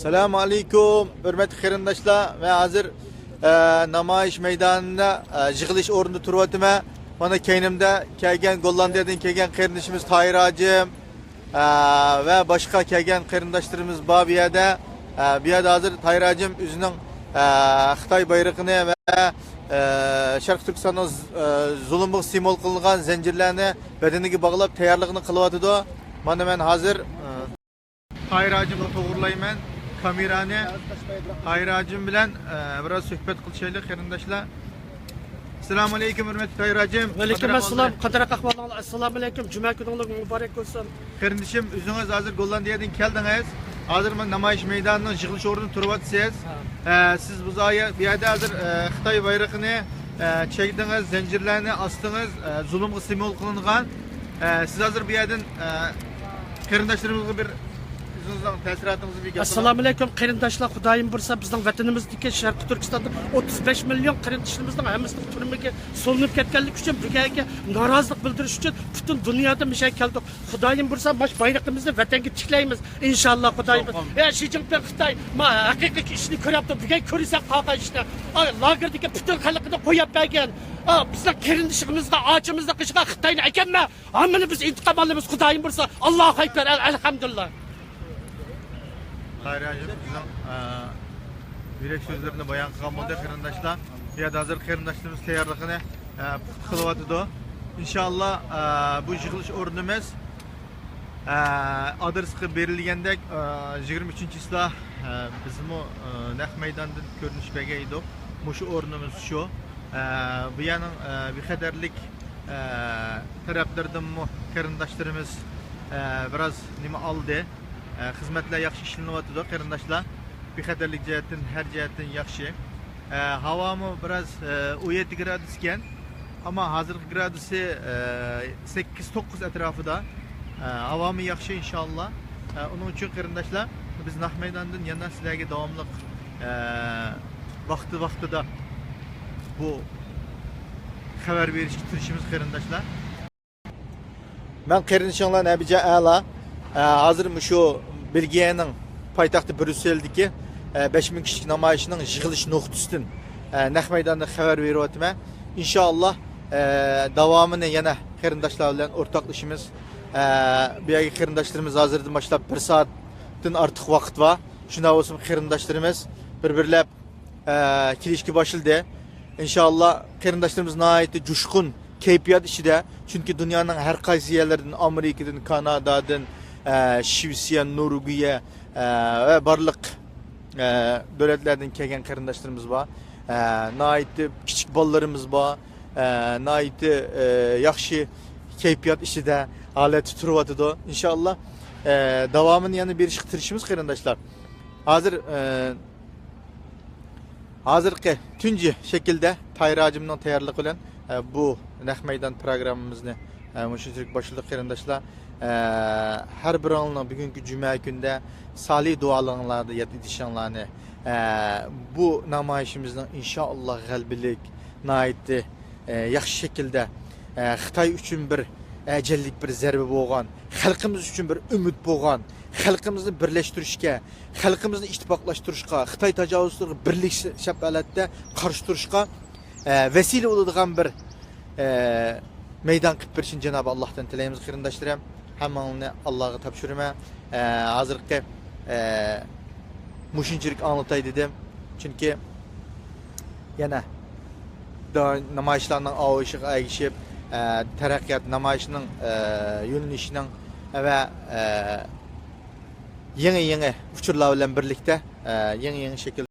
Selamun Aleyküm, hürmetli kırındaşlar ve hazır namayiş meydanında yığılış orunda turvatıma. Bana keynimde kelgen Gollandiya'dan kelgen kırındaşımız Tahir Hacım ve başka kelgen kırındaşlarımız var bir yerde hazır Tahir Hacım üzünün Xitay bayrağını ve Şarkı Türkistan'ın zulümü simol kılıngan zincirlerini bedeniga bağlap tayyorligini qilyapti. Mana men hazır Tahir Hacım'la to'g'rilayman. Kamerani Tahir Hacım bilan biraz suhbat qilishaylik qarindoshlar. Assalomu alaykum hurmatli Tahir Hacım. Va alaykum assalom. Qadrak ahvolinglar. Assalomu alaykum. Juma kuningiz muborak bo'lsin. Qarindoshim, o'zingiz hozir Gollandiyadan keldingiz. Hozir men namoyish maydonining yig'ilish o'rnida turyapsiz. Siz bu yerda hozir Xitoy bayrog'ini chekdingiz, zincirlarni ostdingiz, zulmga simol qilingan. Siz hozir bu yerdan qarindoshlarimizga bir Assalomu alaykum qarindoshlar, Xudoyim bo'lsa bizning vatanimizdagi Sharqi Turkistonda 35 million qarindoshlarimizning hammasining turmaga solinib ketganlik uchun birgaga norozilik bildirish uchun butun dunyoda misha keldik. Xudoyim bo'lsa baş bayrog'imizni vatanga tiklaymiz inshaalloh Xudoyim. Shi Jinping Xitoy haqiqiy ishni ko'ryapti. Bugun ko'rsak qolgan ishni. Lagerdagi butun xalqini qo'yib bergan. Bizning qarindishimizga, ochimizga qishga Xitoyni ekanmi? Hammani biz intiqom olamiz Xudoyim bo'lsa. Allohu akbar, alhamdulillah. Tahir Hacım bizden yürek sözlerini bayan kılgan bo'ldi qarindoshlar. Bu yerda hozir qarindoshlarimiz tayyorligini qilyapti. İnşallah bu yig'ilish o'rnimiz adresga berilgandek 23-yilda bizim o naq maydonda ko'rinish bergan edik. Shu o'rnimiz shu. Bu yerning bexatarlik taraflaridan qarindoshlarimiz biraz nima oldi. Hizmetler yaxshi ishlanayotdi qarindoshlar. Bexatarlik jihatdan har jihatdan yaxshi. Havomi biraz 17 gradusgan, ama hozirgi gradusi 8-9 atrofida. Havomi yaxshi inshaalloh. Uning uchun qarindoshlar biz naq maydondan yana sizlarga davomli vaqtida bu xabar berishga tirishimiz qarindoshlar. Men qarindoshlarni abija a'la hazır şu Belgiyanın paytaxtı Brüsseldeki 5000 kişilik namayişinin yığılış noktasından naq maydonda xabar beryapman. İnşallah davamını yana qarindoshlar bilan o'rtoqlashimiz. Bu yerga qarindoshlarimiz hozirdan boshlab 1 soatdan ortiq vaqt var. Shunday bo'lsin qarindoshlarimiz bir-birlab kelishga boshildi. İnşallah qarindoshlarimiz nihoyatda jushqun kayfiyat ichida, chunki dunyoning har qaysi yerlaridan, Amerikadan, Kanadadan, Şivsiya, Norvegiya ve barliq devletlerden kelgan qarindoshlarimiz var. Nihoyatda kichik bolalarimiz var. Nihoyatda yaxshi kayfiyat ichida holati turyapti. İnşallah davomini yana berishga tirishimiz qarindoshlar. Hozirgi tunji shaklda Tahir Hacımning tayyorligi bilan bu naq maydon programmamizni shunchalik boshladik qarindoshlar. Her bir anla bugünkü cuma günde salih dualarınızda yetişenlerini bu namayişimizden inşallah galbilik naitli yaxşı şekilde Xitay üçün bir ecellik bir zerbe boğan, halkımız üçün bir ümit boğan, halkımızı birleştirişke, halkımızı ittifaklaştırışka, Xitay tecavüzleri birlik şəbələtdə qarşı duruşka vesile olacağın bir meydan qilib berişin Cenab-ı Allah'tan tiləyimiz qarindoshlarım. Hammanını Allah'a tapşırma. Hazırki muşinçilik anlatay dedim. Çünkü yana namayişlerinin ağışık ayışıp terakkiyat namayişinin yönelişinin ve yeni uçurlar bilen birlikte yeni şekilde